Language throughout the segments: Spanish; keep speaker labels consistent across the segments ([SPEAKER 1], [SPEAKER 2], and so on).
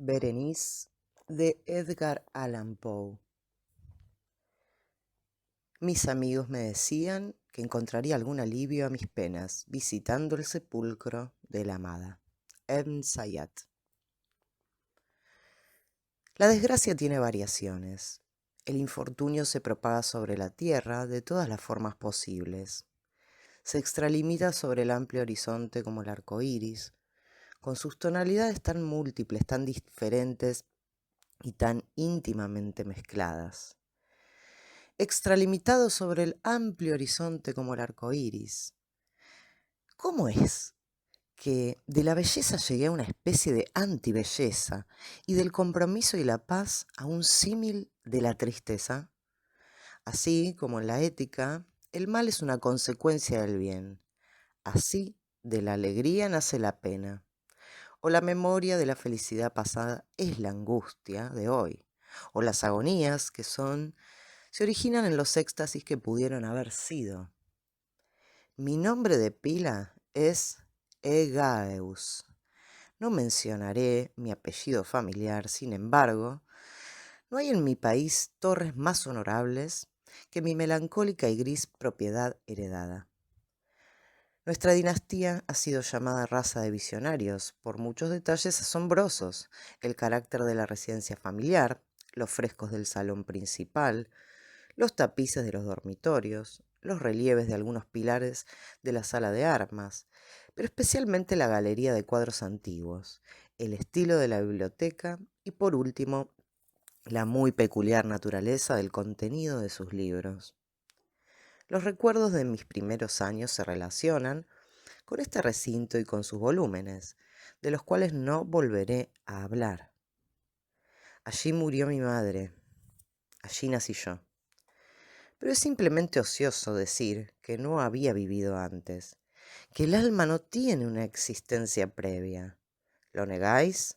[SPEAKER 1] Berenice de Edgar Allan Poe. Mis amigos me decían que encontraría algún alivio a mis penas visitando el sepulcro de la amada. Ibn Sayyad. La desgracia tiene variaciones. El infortunio se propaga sobre la tierra de todas las formas posibles. Se extralimita sobre el amplio horizonte como el arco iris, con sus tonalidades tan múltiples, tan diferentes y tan íntimamente mezcladas. Extralimitado sobre el amplio horizonte como el arco iris. ¿Cómo es que de la belleza llegué a una especie de antibelleza y del compromiso y la paz a un símil de la tristeza? Así como en la ética, el mal es una consecuencia del bien. Así, de la alegría nace la pena. O la memoria de la felicidad pasada es la angustia de hoy. O las agonías que se originan en los éxtasis que pudieron haber sido. Mi nombre de pila es Egaeus. No mencionaré mi apellido familiar, sin embargo, no hay en mi país torres más honorables que mi melancólica y gris propiedad heredada. Nuestra dinastía ha sido llamada raza de visionarios por muchos detalles asombrosos: el carácter de la residencia familiar, los frescos del salón principal, los tapices de los dormitorios, los relieves de algunos pilares de la sala de armas, pero especialmente la galería de cuadros antiguos, el estilo de la biblioteca y, por último, la muy peculiar naturaleza del contenido de sus libros. Los recuerdos de mis primeros años se relacionan con este recinto y con sus volúmenes, de los cuales no volveré a hablar. Allí murió mi madre, allí nací yo. Pero es simplemente ocioso decir que no había vivido antes, que el alma no tiene una existencia previa. ¿Lo negáis?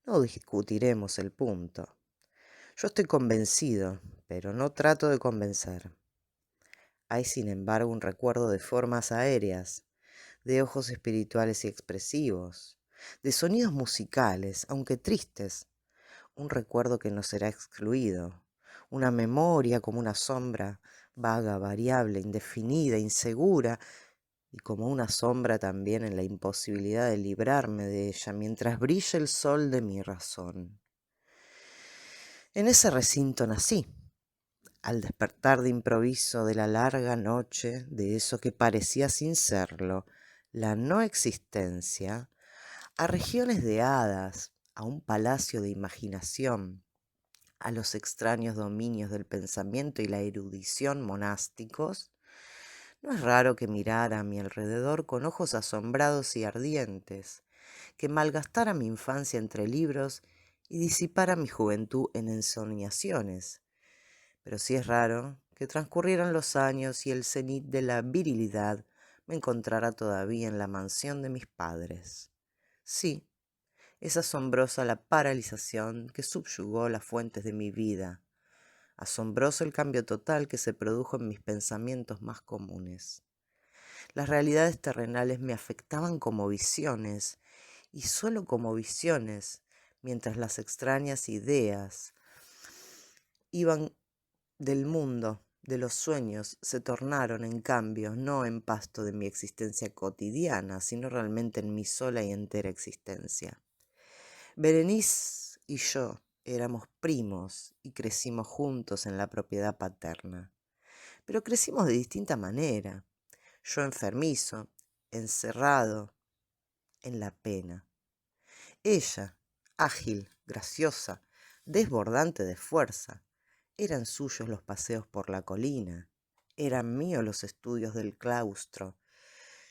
[SPEAKER 1] No discutiremos el punto. Yo estoy convencido, pero no trato de convencer. Hay, sin embargo, un recuerdo de formas aéreas, de ojos espirituales y expresivos, de sonidos musicales, aunque tristes, un recuerdo que no será excluido, una memoria como una sombra, vaga, variable, indefinida, insegura, y como una sombra también en la imposibilidad de librarme de ella mientras brilla el sol de mi razón. En ese recinto nací, al despertar de improviso de la larga noche, de eso que parecía sin serlo, la no existencia, a regiones de hadas, a un palacio de imaginación, a los extraños dominios del pensamiento y la erudición monásticos, no es raro que mirara a mi alrededor con ojos asombrados y ardientes, que malgastara mi infancia entre libros y disipara mi juventud en ensoñaciones. Pero sí es raro que transcurrieran los años y el cenit de la virilidad me encontrara todavía en la mansión de mis padres. Sí, es asombrosa la paralización que subyugó las fuentes de mi vida. Asombroso el cambio total que se produjo en mis pensamientos más comunes. Las realidades terrenales me afectaban como visiones, y sólo como visiones, mientras las extrañas ideas iban del mundo, de los sueños, se tornaron, en cambio, no en pasto de mi existencia cotidiana, sino realmente en mi sola y entera existencia. Berenice y yo éramos primos y crecimos juntos en la propiedad paterna, pero crecimos de distinta manera. Yo enfermizo, encerrado en la pena. Ella, ágil, graciosa, desbordante de fuerza. Eran suyos los paseos por la colina, eran míos los estudios del claustro.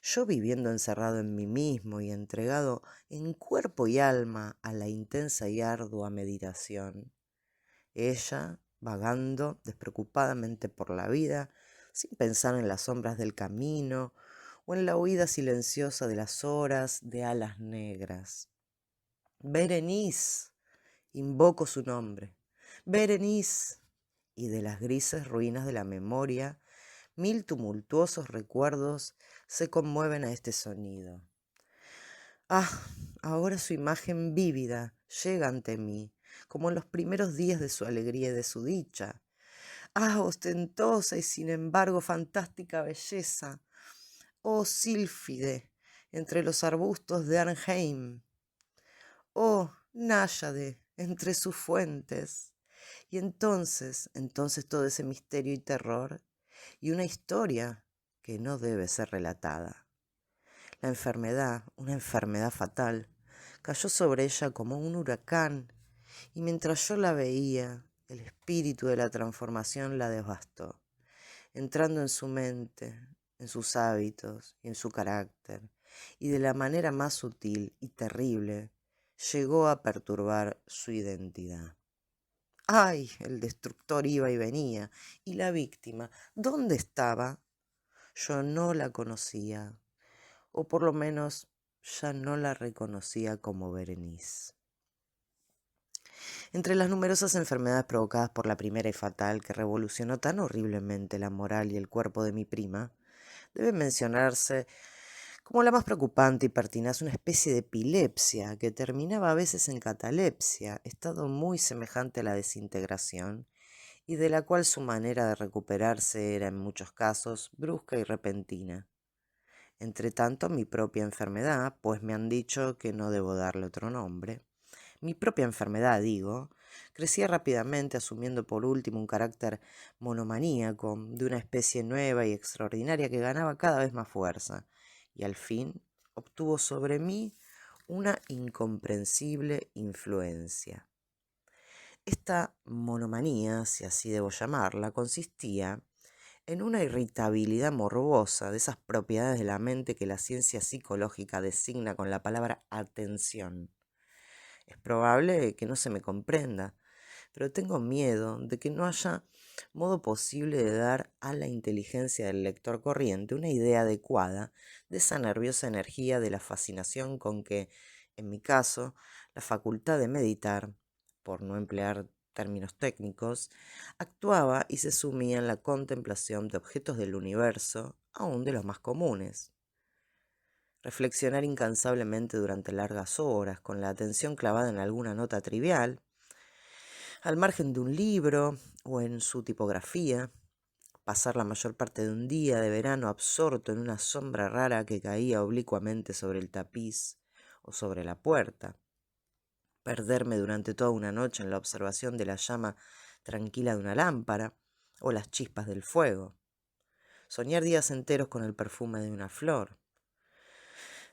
[SPEAKER 1] Yo viviendo encerrado en mí mismo y entregado en cuerpo y alma a la intensa y ardua meditación. Ella vagando despreocupadamente por la vida, sin pensar en las sombras del camino o en la huida silenciosa de las horas de alas negras. Berenice, invoco su nombre. Berenice. Y de las grises ruinas de la memoria, mil tumultuosos recuerdos se conmueven a este sonido. Ah, ahora su imagen vívida llega ante mí, como en los primeros días de su alegría y de su dicha. ¡Ah, ostentosa y sin embargo fantástica belleza! ¡Oh, sílfide entre los arbustos de Arnheim! ¡Oh, náyade entre sus fuentes! Y entonces todo ese misterio y terror y una historia que no debe ser relatada. La enfermedad, una enfermedad fatal, cayó sobre ella como un huracán y mientras yo la veía, el espíritu de la transformación la devastó, entrando en su mente, en sus hábitos y en su carácter, y de la manera más sutil y terrible llegó a perturbar su identidad. ¡Ay! El destructor iba y venía, y la víctima, ¿dónde estaba? Yo no la conocía, o por lo menos ya no la reconocía como Berenice. Entre las numerosas enfermedades provocadas por la primera y fatal que revolucionó tan horriblemente la moral y el cuerpo de mi prima, debe mencionarse como la más preocupante y pertinaz una especie de epilepsia que terminaba a veces en catalepsia, estado muy semejante a la desintegración, y de la cual su manera de recuperarse era en muchos casos brusca y repentina. Entretanto, mi propia enfermedad, pues me han dicho que no debo darle otro nombre, mi propia enfermedad, digo, crecía rápidamente, asumiendo por último un carácter monomaníaco, de una especie nueva y extraordinaria que ganaba cada vez más fuerza, y al fin obtuvo sobre mí una incomprensible influencia. Esta monomanía, si así debo llamarla, consistía en una irritabilidad morbosa de esas propiedades de la mente que la ciencia psicológica designa con la palabra atención. Es probable que no se me comprenda, pero tengo miedo de que no haya modo posible de dar a la inteligencia del lector corriente una idea adecuada de esa nerviosa energía de la fascinación con que, en mi caso, la facultad de meditar, por no emplear términos técnicos, actuaba y se sumía en la contemplación de objetos del universo, aun de los más comunes. Reflexionar incansablemente durante largas horas, con la atención clavada en alguna nota trivial, al margen de un libro o en su tipografía, pasar la mayor parte de un día de verano absorto en una sombra rara que caía oblicuamente sobre el tapiz o sobre la puerta, perderme durante toda una noche en la observación de la llama tranquila de una lámpara o las chispas del fuego, soñar días enteros con el perfume de una flor,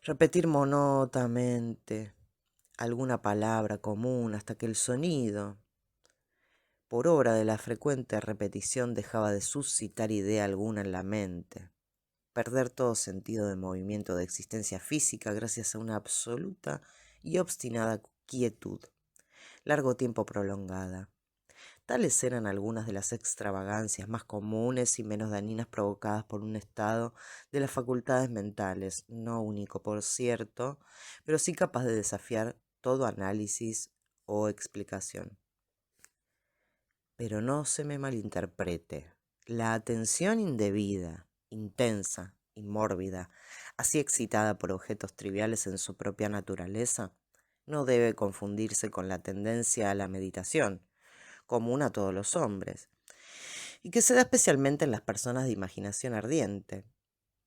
[SPEAKER 1] repetir monótonamente alguna palabra común hasta que el sonido, por obra de la frecuente repetición, dejaba de suscitar idea alguna en la mente, perder todo sentido de movimiento de existencia física gracias a una absoluta y obstinada quietud, largo tiempo prolongada. Tales eran algunas de las extravagancias más comunes y menos dañinas provocadas por un estado de las facultades mentales, no único por cierto, pero sí capaz de desafiar todo análisis o explicación. Pero no se me malinterprete. La atención indebida, intensa y mórbida, así excitada por objetos triviales en su propia naturaleza, no debe confundirse con la tendencia a la meditación, común a todos los hombres, y que se da especialmente en las personas de imaginación ardiente.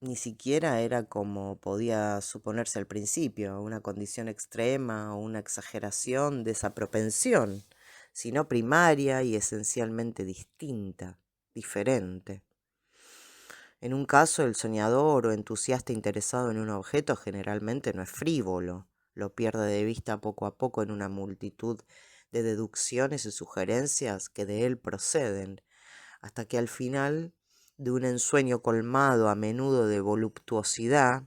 [SPEAKER 1] Ni siquiera era como podía suponerse al principio, una condición extrema o una exageración de esa propensión, sino primaria y esencialmente distinta, diferente. En un caso, el soñador o entusiasta interesado en un objeto generalmente no es frívolo, lo pierde de vista poco a poco en una multitud de deducciones y sugerencias que de él proceden, hasta que al final de un ensueño colmado a menudo de voluptuosidad,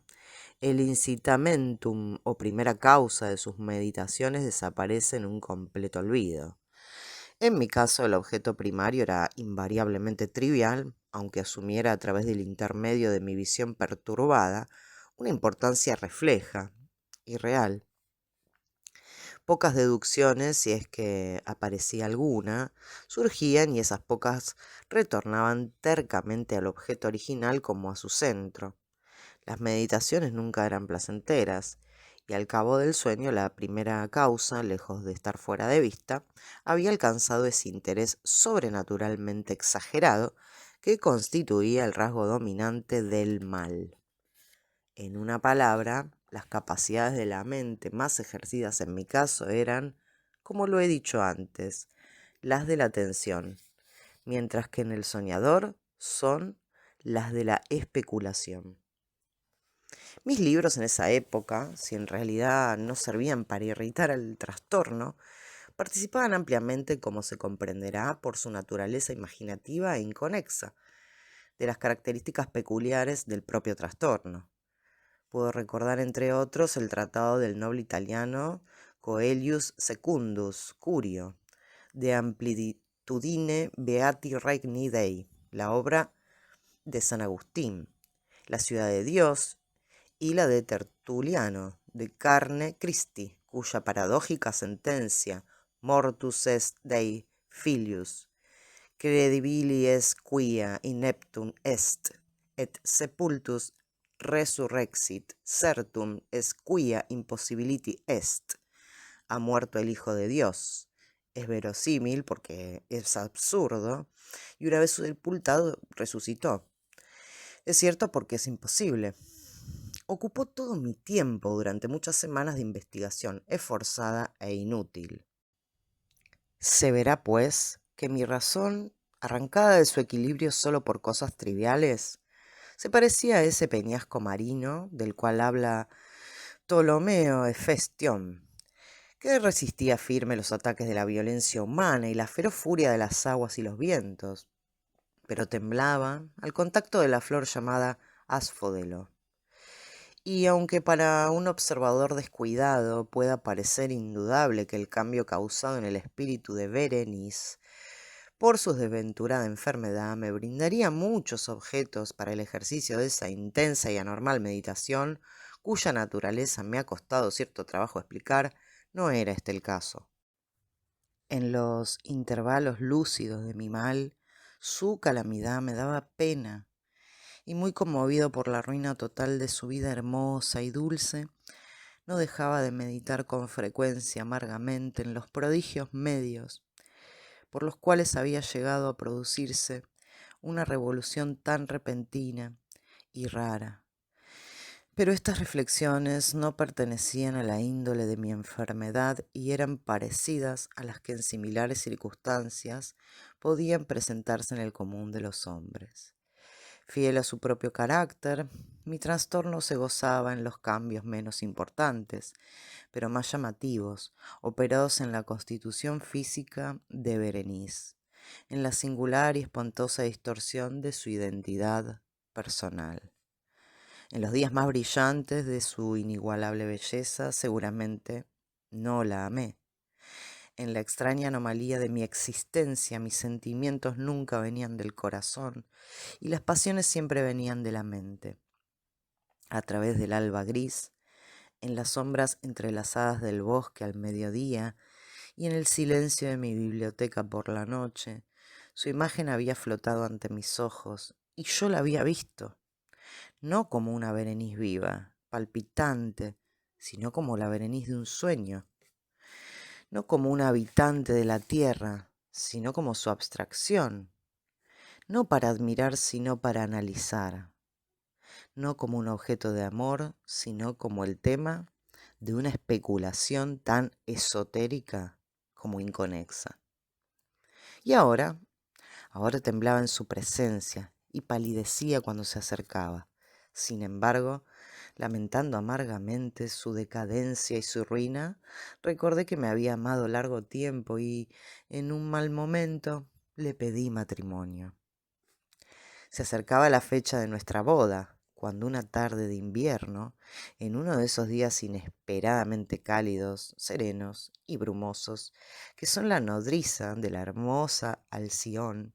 [SPEAKER 1] el incitamentum o primera causa de sus meditaciones desaparece en un completo olvido. En mi caso, el objeto primario era invariablemente trivial, aunque asumiera a través del intermedio de mi visión perturbada una importancia refleja y real. Pocas deducciones, si es que aparecía alguna, surgían y esas pocas retornaban tercamente al objeto original como a su centro. Las meditaciones nunca eran placenteras, y al cabo del sueño la primera causa, lejos de estar fuera de vista, había alcanzado ese interés sobrenaturalmente exagerado que constituía el rasgo dominante del mal. En una palabra, las capacidades de la mente más ejercidas en mi caso eran, como lo he dicho antes, las de la atención, mientras que en el soñador son las de la especulación. Mis libros en esa época, si en realidad no servían para irritar al trastorno, participaban ampliamente, como se comprenderá, por su naturaleza imaginativa e inconexa, de las características peculiares del propio trastorno. Puedo recordar, entre otros, el tratado del noble italiano Coelius Secundus Curio, De Amplitudine Beati Regni Dei, la obra de San Agustín, La ciudad de Dios, y la de Tertuliano, de Carne Christi, cuya paradójica sentencia, Mortus est Dei filius, credibilis quia ineptum est, et sepultus resurrexit, certum est quia impossibility est, ha muerto el Hijo de Dios. Es verosímil porque es absurdo, y una vez sepultado resucitó. Es cierto porque es imposible. Ocupó todo mi tiempo durante muchas semanas de investigación esforzada e inútil. Se verá, pues, que mi razón, arrancada de su equilibrio solo por cosas triviales, se parecía a ese peñasco marino del cual habla Ptolomeo Hefestión, que resistía firme los ataques de la violencia humana y la feroz furia de las aguas y los vientos, pero temblaba al contacto de la flor llamada asfodelo. Y aunque para un observador descuidado pueda parecer indudable que el cambio causado en el espíritu de Berenice por su desventurada enfermedad me brindaría muchos objetos para el ejercicio de esa intensa y anormal meditación, cuya naturaleza me ha costado cierto trabajo explicar, no era este el caso. En los intervalos lúcidos de mi mal, su calamidad me daba pena, y muy conmovido por la ruina total de su vida hermosa y dulce, no dejaba de meditar con frecuencia amargamente en los prodigios medios por los cuales había llegado a producirse una revolución tan repentina y rara. Pero estas reflexiones no pertenecían a la índole de mi enfermedad y eran parecidas a las que en similares circunstancias podían presentarse en el común de los hombres. Fiel a su propio carácter, mi trastorno se gozaba en los cambios menos importantes, pero más llamativos, operados en la constitución física de Berenice, en la singular y espantosa distorsión de su identidad personal. En los días más brillantes de su inigualable belleza, seguramente no la amé. En la extraña anomalía de mi existencia, mis sentimientos nunca venían del corazón y las pasiones siempre venían de la mente. A través del alba gris, en las sombras entrelazadas del bosque al mediodía y en el silencio de mi biblioteca por la noche, su imagen había flotado ante mis ojos y yo la había visto, no como una Berenice viva, palpitante, sino como la Berenice de un sueño. No como un habitante de la tierra, sino como su abstracción, no para admirar, sino para analizar, no como un objeto de amor, sino como el tema de una especulación tan esotérica como inconexa. Y ahora temblaba en su presencia y palidecía cuando se acercaba. Sin embargo, lamentando amargamente su decadencia y su ruina, recordé que me había amado largo tiempo y, en un mal momento, le pedí matrimonio. Se acercaba la fecha de nuestra boda, cuando una tarde de invierno, en uno de esos días inesperadamente cálidos, serenos y brumosos, que son la nodriza de la hermosa Alción,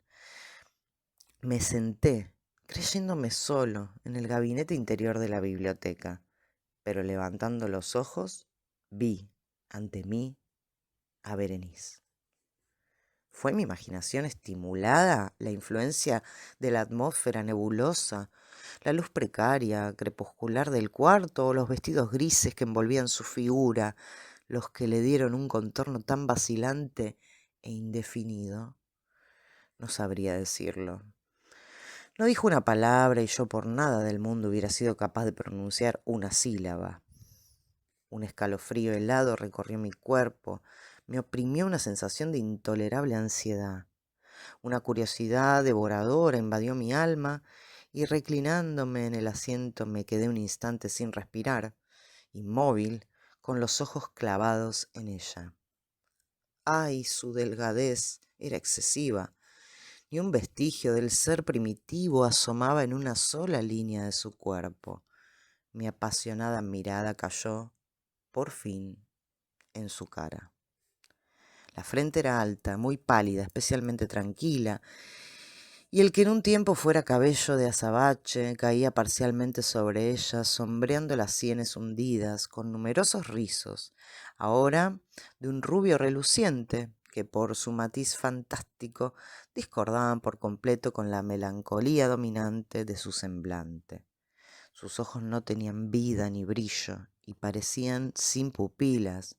[SPEAKER 1] me senté, creyéndome solo, en el gabinete interior de la biblioteca, pero levantando los ojos, vi ante mí a Berenice. ¿Fue mi imaginación estimulada? ¿La influencia de la atmósfera nebulosa? ¿La luz precaria, crepuscular del cuarto o los vestidos grises que envolvían su figura, los que le dieron un contorno tan vacilante e indefinido? No sabría decirlo. No dijo una palabra y yo por nada del mundo hubiera sido capaz de pronunciar una sílaba. Un escalofrío helado recorrió mi cuerpo, me oprimió una sensación de intolerable ansiedad. Una curiosidad devoradora invadió mi alma y reclinándome en el asiento me quedé un instante sin respirar, inmóvil, con los ojos clavados en ella. ¡Ay, su delgadez era excesiva! Ni un vestigio del ser primitivo asomaba en una sola línea de su cuerpo. Mi apasionada mirada cayó, por fin, en su cara. La frente era alta, muy pálida, especialmente tranquila, y el que en un tiempo fuera cabello de azabache caía parcialmente sobre ella, sombreando las sienes hundidas con numerosos rizos, ahora de un rubio reluciente, que por su matiz fantástico discordaban por completo con la melancolía dominante de su semblante. Sus ojos no tenían vida ni brillo y parecían sin pupilas.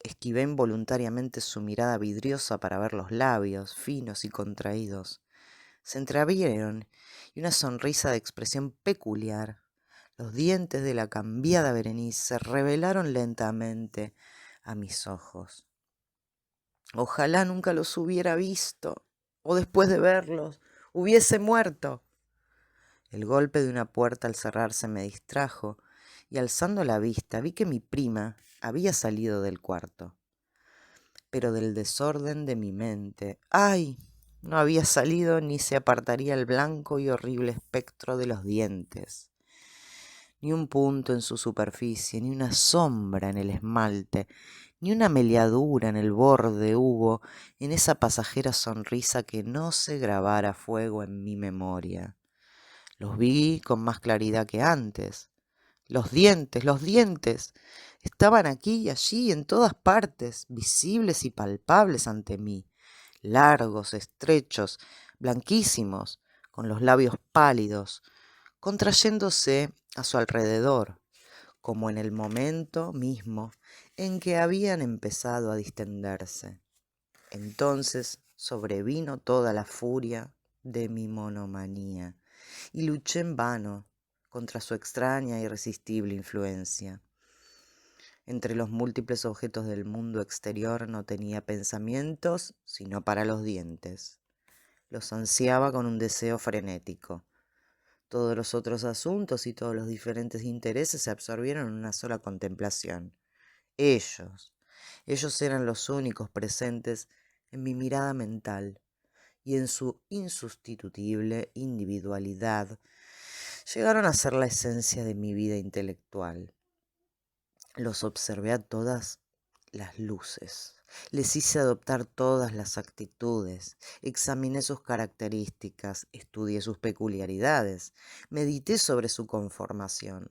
[SPEAKER 1] Esquivé involuntariamente su mirada vidriosa para ver los labios, finos y contraídos. Se entreabrieron y una sonrisa de expresión peculiar. Los dientes de la cambiada Berenice se revelaron lentamente a mis ojos. Ojalá nunca los hubiera visto, o después de verlos hubiese muerto. El golpe de una puerta al cerrarse me distrajo, y alzando la vista vi que mi prima había salido del cuarto. Pero del desorden de mi mente, ¡ay! No había salido ni se apartaría el blanco y horrible espectro de los dientes. Ni un punto en su superficie, ni una sombra en el esmalte, ni una meleadura en el borde hubo en esa pasajera sonrisa que no se grabara a fuego en mi memoria. Los vi con más claridad que antes. Los dientes, estaban aquí y allí, en todas partes, visibles y palpables ante mí, largos, estrechos, blanquísimos, con los labios pálidos, contrayéndose a su alrededor, como en el momento mismo en que habían empezado a distenderse. Entonces sobrevino toda la furia de mi monomanía y luché en vano contra su extraña e irresistible influencia. Entre los múltiples objetos del mundo exterior no tenía pensamientos sino para los dientes. Los ansiaba con un deseo frenético. Todos los otros asuntos y todos los diferentes intereses se absorbieron en una sola contemplación. Ellos, ellos eran los únicos presentes en mi mirada mental y en su insustituible individualidad llegaron a ser la esencia de mi vida intelectual. Los observé a todas las luces, les hice adoptar todas las actitudes, examiné sus características, estudié sus peculiaridades, medité sobre su conformación,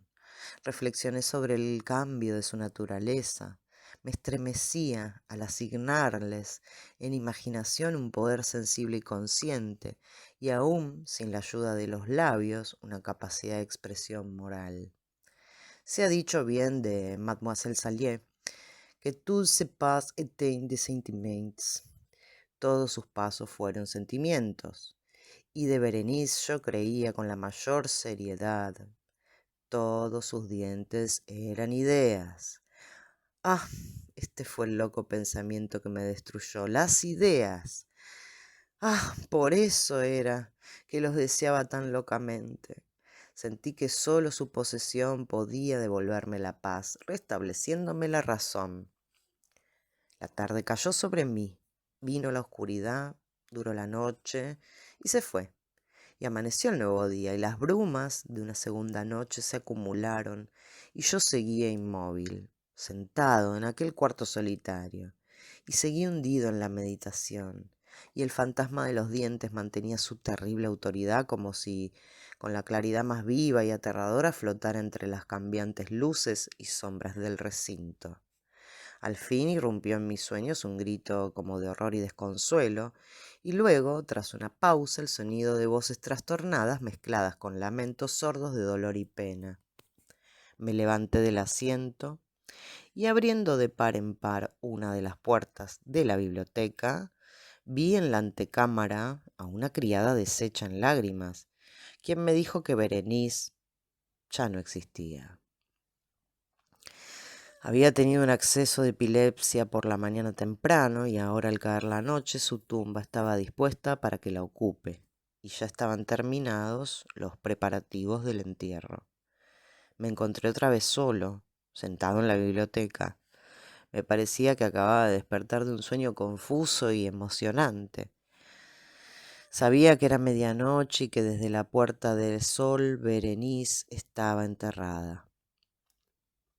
[SPEAKER 1] reflexioné sobre el cambio de su naturaleza, me estremecía al asignarles en imaginación un poder sensible y consciente, y aún sin la ayuda de los labios una capacidad de expresión moral. Se ha dicho bien de Mademoiselle Salier que tous ses pas étaient des sentiments. Todos sus pasos fueron sentimientos. Y de Berenice yo creía con la mayor seriedad. Todos sus dientes eran ideas. Ah, este fue el loco pensamiento que me destruyó. Las ideas. Ah, por eso era que los deseaba tan locamente. Sentí que sólo su posesión podía devolverme la paz, restableciéndome la razón. La tarde cayó sobre mí, vino la oscuridad, duró la noche y se fue. Y amaneció el nuevo día y las brumas de una segunda noche se acumularon y yo seguía inmóvil, sentado en aquel cuarto solitario, y seguí hundido en la meditación, y el fantasma de los dientes mantenía su terrible autoridad como si, con la claridad más viva y aterradora, flotara entre las cambiantes luces y sombras del recinto. Al fin irrumpió en mis sueños un grito como de horror y desconsuelo, y luego, tras una pausa, el sonido de voces trastornadas mezcladas con lamentos sordos de dolor y pena. Me levanté del asiento y abriendo de par en par una de las puertas de la biblioteca, vi en la antecámara a una criada deshecha en lágrimas, quien me dijo que Berenice ya no existía. Había tenido un acceso de epilepsia por la mañana temprano y ahora al caer la noche su tumba estaba dispuesta para que la ocupe y ya estaban terminados los preparativos del entierro. Me encontré otra vez solo, sentado en la biblioteca. Me parecía que acababa de despertar de un sueño confuso y emocionante. Sabía que era medianoche y que desde la Puerta del Sol Berenice estaba enterrada,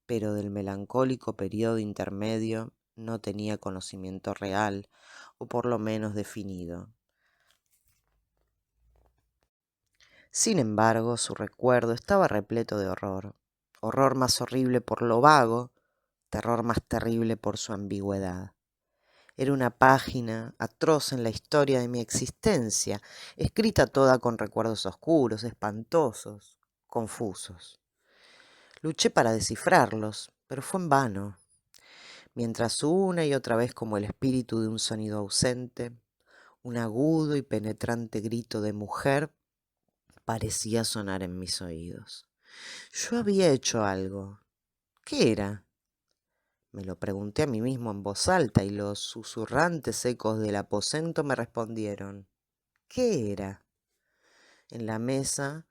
[SPEAKER 1] pero del melancólico periodo intermedio no tenía conocimiento real, o por lo menos definido. Sin embargo, su recuerdo estaba repleto de horror, horror más horrible por lo vago, terror más terrible por su ambigüedad. Era una página atroz en la historia de mi existencia, escrita toda con recuerdos oscuros, espantosos, confusos. Luché para descifrarlos, pero fue en vano. Mientras una y otra vez, como el espíritu de un sonido ausente, un agudo y penetrante grito de mujer parecía sonar en mis oídos. Yo había hecho algo. ¿Qué era? Me lo pregunté a mí mismo en voz alta y los susurrantes ecos del aposento me respondieron. ¿Qué era? En la mesa,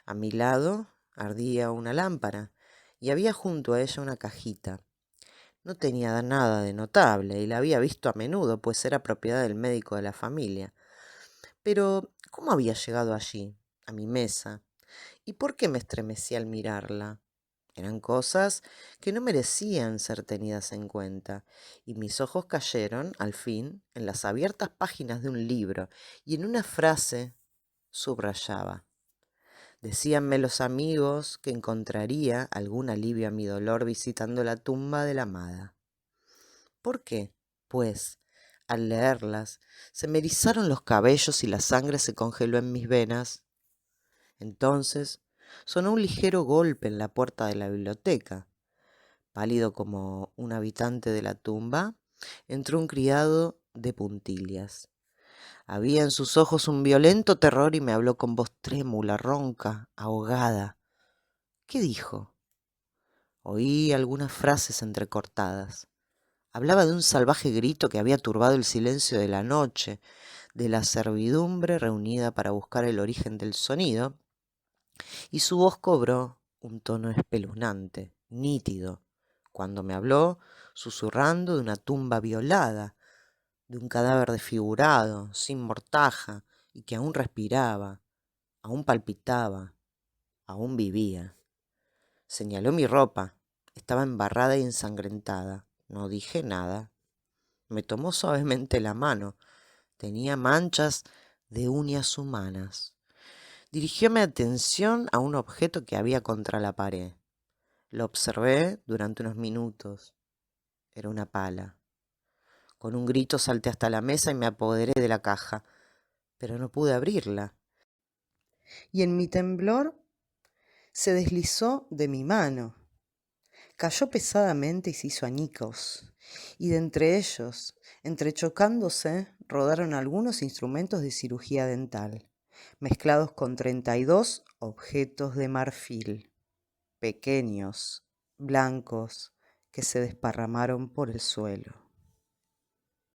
[SPEAKER 1] a mi lado, ardía una lámpara y había junto a ella una cajita. No tenía nada de notable y la había visto a menudo, pues era propiedad del médico de la familia. Pero, ¿cómo había llegado allí, a mi mesa? ¿Y por qué me estremecí al mirarla? Eran cosas que no merecían ser tenidas en cuenta, y mis ojos cayeron, al fin, en las abiertas páginas de un libro, y en una frase subrayaba. Decíanme los amigos que encontraría algún alivio a mi dolor visitando la tumba de la amada. ¿Por qué? Pues, al leerlas, se me erizaron los cabellos y la sangre se congeló en mis venas. Entonces, sonó un ligero golpe en la puerta de la biblioteca. Pálido como un habitante de la tumba, entró un criado de puntillas. Había en sus ojos un violento terror y me habló con voz trémula, ronca, ahogada. ¿Qué dijo? Oí algunas frases entrecortadas. Hablaba de un salvaje grito que había turbado el silencio de la noche, de la servidumbre reunida para buscar el origen del sonido, y su voz cobró un tono espeluznante, nítido, cuando me habló susurrando de una tumba violada, de un cadáver desfigurado, sin mortaja, y que aún respiraba, aún palpitaba, aún vivía. Señaló mi ropa, estaba embarrada y ensangrentada. No dije nada. Me tomó suavemente la mano. Tenía manchas de uñas humanas. Dirigió mi atención a un objeto que había contra la pared. Lo observé durante unos minutos. Era una pala. Con un grito salté hasta la mesa y me apoderé de la caja, pero no pude abrirla. Y en mi temblor se deslizó de mi mano. Cayó pesadamente y se hizo añicos, y de entre ellos, entrechocándose, rodaron algunos instrumentos de cirugía dental, mezclados con 32 objetos de marfil, pequeños, blancos, que se desparramaron por el suelo.